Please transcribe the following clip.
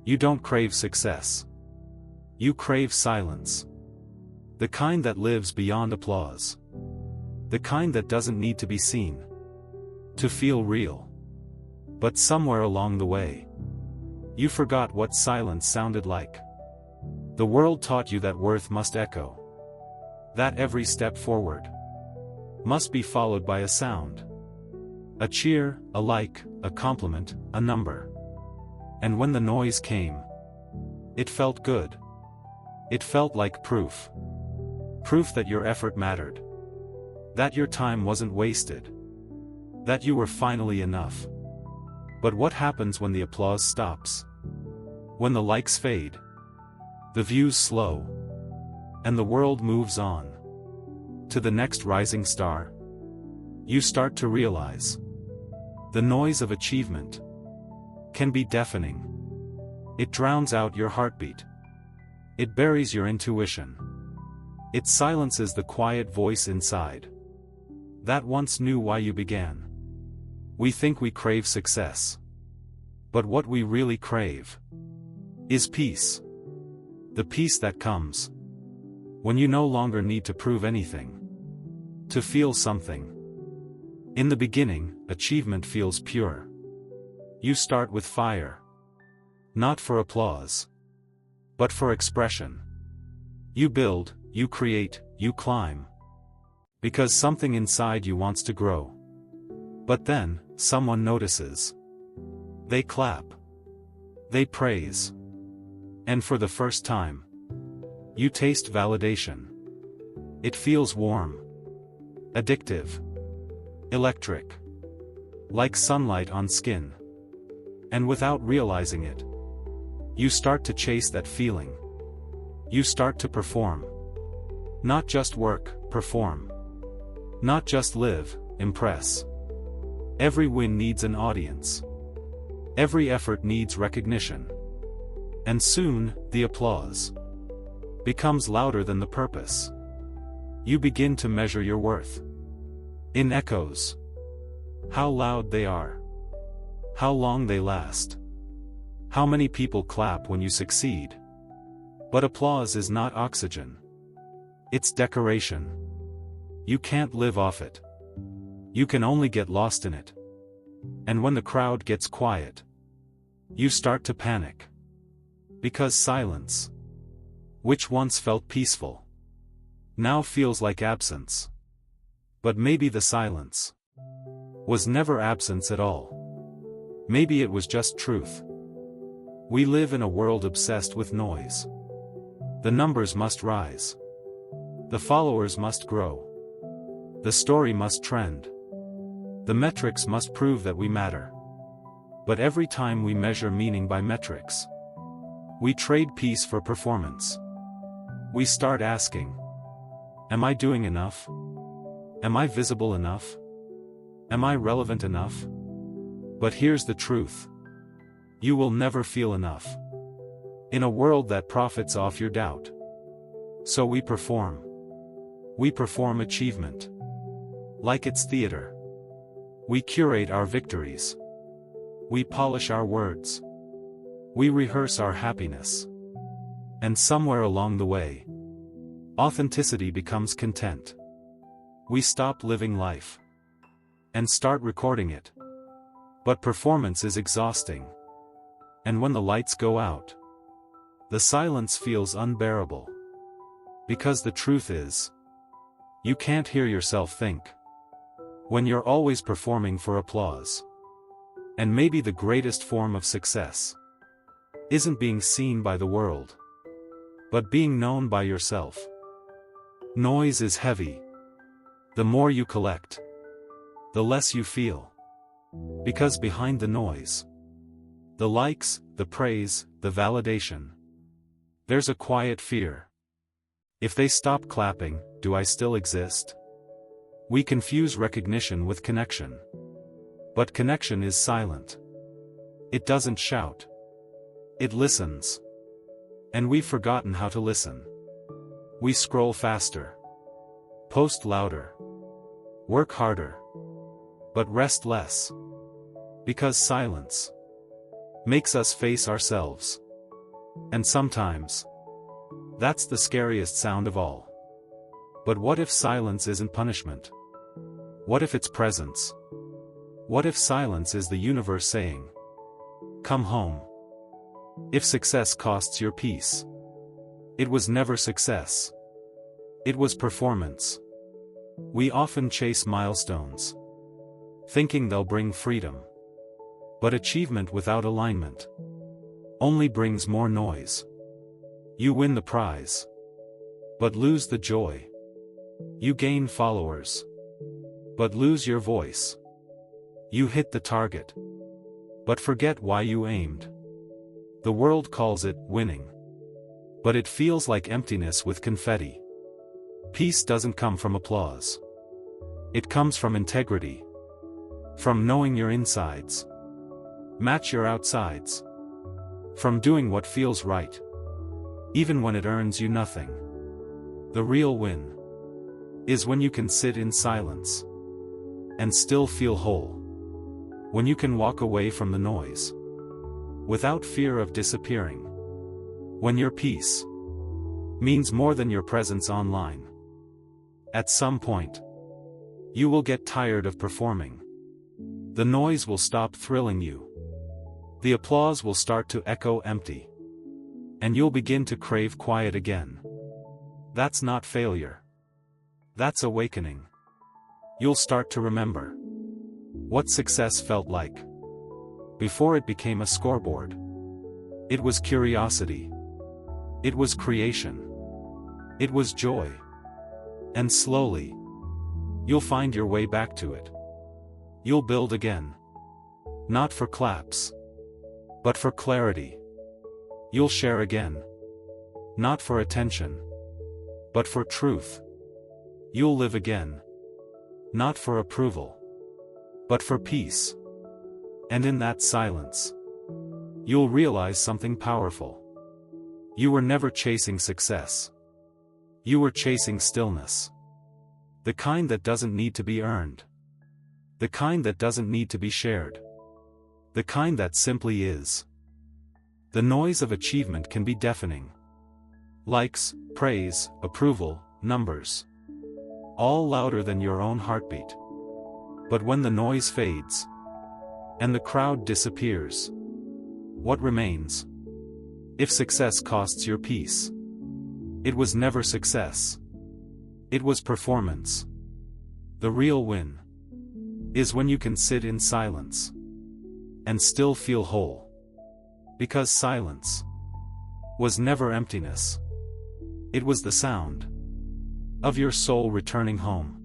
You don't crave success. You crave silence. The kind that lives beyond applause. The kind that doesn't need to be seen to feel real. But somewhere along the way, you forgot what silence sounded like. The world taught you that worth must echo. That every step forward must be followed by a sound. A cheer, a like, a compliment, a number. And when the noise came, it felt good. It felt like proof. Proof that your effort mattered. That your time wasn't wasted. That you were finally enough. But what happens when the applause stops? When the likes fade? The views slow? And the world moves on to the next rising star? You start to realize the noise of achievement can be deafening. It drowns out your heartbeat. It buries your intuition. It silences the quiet voice inside that once knew why you began. We think we crave success. But what we really crave is peace. The peace that comes when you no longer need to prove anything to feel something. In the beginning, achievement feels pure. You start with fire. Not for applause, but for expression. You build, you create, you climb. Because something inside you wants to grow. But then, someone notices. They clap. They praise. And for the first time, you taste validation. It feels warm. Addictive. Electric. Like sunlight on skin. And without realizing it, you start to chase that feeling. You start to perform. Not just work, perform. Not just live, impress. Every win needs an audience. Every effort needs recognition. And soon, the applause becomes louder than the purpose. You begin to measure your worth in echoes. How loud they are. How long they last. How many people clap when you succeed. But applause is not oxygen. It's decoration. You can't live off it. You can only get lost in it. And when the crowd gets quiet, you start to panic. Because silence, which once felt peaceful, now feels like absence. But maybe the silence was never absence at all. Maybe it was just truth. We live in a world obsessed with noise. The numbers must rise. The followers must grow. The story must trend. The metrics must prove that we matter. But every time we measure meaning by metrics, we trade peace for performance. We start asking, am I doing enough? Am I visible enough? Am I relevant enough? But here's the truth. You will never feel enough in a world that profits off your doubt. So we perform. We perform achievement like it's theater. We curate our victories. We polish our words. We rehearse our happiness. And somewhere along the way, authenticity becomes content. We stop living life and start recording it. But performance is exhausting. And when the lights go out, the silence feels unbearable. Because the truth is, you can't hear yourself think when you're always performing for applause. And maybe the greatest form of success isn't being seen by the world, but being known by yourself. Noise is heavy. The more you collect, the less you feel. Because behind the noise, the likes, the praise, the validation, there's a quiet fear. If they stop clapping, do I still exist? We confuse recognition with connection. But connection is silent. It doesn't shout. It listens. And we've forgotten how to listen. We scroll faster, post louder, work harder, but rest less. Because silence makes us face ourselves. And sometimes, that's the scariest sound of all. But what if silence isn't punishment? What if it's presence? What if silence is the universe saying, "Come home"? If success costs your peace, it was never success. It was performance. We often chase milestones, thinking they'll bring freedom. But achievement without alignment only brings more noise. You win the prize, but lose the joy. You gain followers, but lose your voice. You hit the target, but forget why you aimed. The world calls it winning, but it feels like emptiness with confetti. Peace doesn't come from applause. It comes from integrity. From knowing your insides match your outsides. From doing what feels right, even when it earns you nothing. The real win is when you can sit in silence and still feel whole. When you can walk away from the noise without fear of disappearing. When your peace means more than your presence online. At some point, you will get tired of performing. The noise will stop thrilling you. The applause will start to echo empty. And you'll begin to crave quiet again. That's not failure. That's awakening. You'll start to remember what success felt like before it became a scoreboard. It was curiosity. It was creation. It was joy. And slowly, you'll find your way back to it. You'll build again. Not for claps, but for clarity. You'll share again. Not for attention, but for truth. You'll live again. Not for approval, but for peace. And in that silence, you'll realize something powerful. You were never chasing success. You were chasing stillness. The kind that doesn't need to be earned. The kind that doesn't need to be shared. The kind that simply is. The noise of achievement can be deafening. Likes, praise, approval, numbers. All louder than your own heartbeat. But when the noise fades, and the crowd disappears, what remains? If success costs your peace, it was never success. It was performance. The real win is when you can sit in silence and still feel whole. Because silence was never emptiness. It was the sound of your soul returning home.